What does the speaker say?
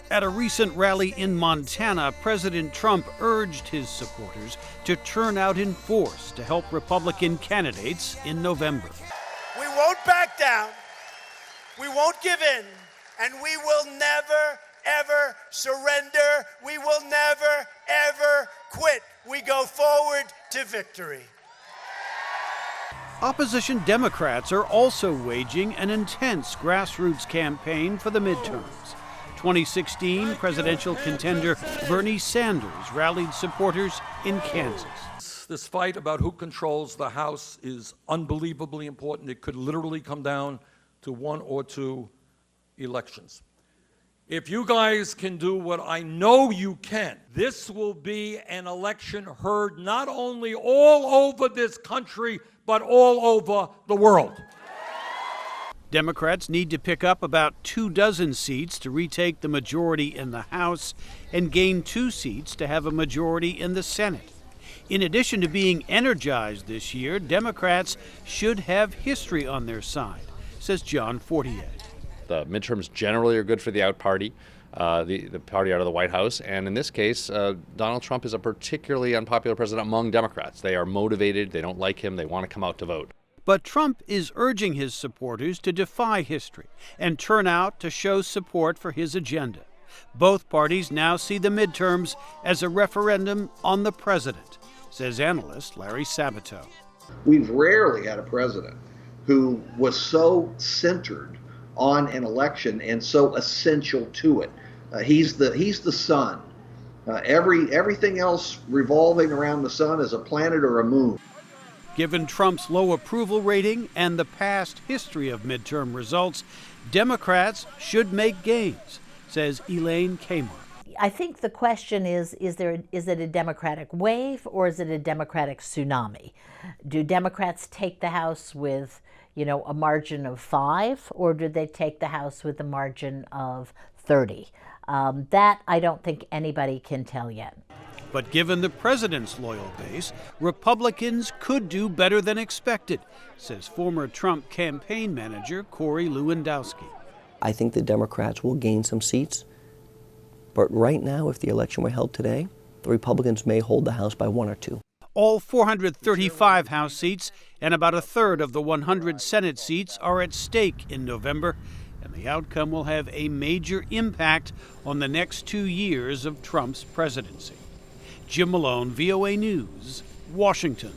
At a recent rally in Montana, President Trump urged his supporters to turn out in force to help Republican candidates in November. We won't back down, we won't give in, and we will never, ever surrender. We will never, ever quit. We go forward to victory. Opposition Democrats are also waging an intense grassroots campaign for the midterms. 2016 presidential contender Bernie Sanders rallied supporters in Kansas. This fight about who controls the House is unbelievably important. It could literally come down to 1 or 2 elections. If you guys can do what I know you can, this will be an election heard not only all over this country, but all over the world. Democrats need to pick up about 24 seats to retake the majority in the House and gain 2 seats to have a majority in the Senate. In addition to being energized this year, Democrats should have history on their side, says John Fortier. The midterms generally are good for the out party, the party out of the White House. And in this case, Donald Trump is a particularly unpopular president among Democrats. They are motivated, they don't like him, they want to come out to vote. But Trump is urging his supporters to defy history and turn out to show support for his agenda. Both parties now see the midterms as a referendum on the president, says analyst Larry Sabato. We've rarely had a president who was so centered on an election and so essential to it. He's the sun. Everything else revolving around the sun is a planet or a moon. Given Trump's low approval rating and the past history of midterm results, Democrats should make gains, says Elaine Kmart. I think the question is it a Democratic wave or is it a Democratic tsunami? Do Democrats take the House with, a margin of 5, or do they take the House with a margin of 30? That I don't think anybody can tell yet. But given the president's loyal base, Republicans could do better than expected, says former Trump campaign manager Corey Lewandowski. I think the Democrats will gain some seats. But right now, if the election were held today, the Republicans may hold the House by 1 or 2. All 435 House seats and about a third of the 100 Senate seats are at stake in November, and the outcome will have a major impact on the next 2 years of Trump's presidency. Jim Malone, VOA News, Washington.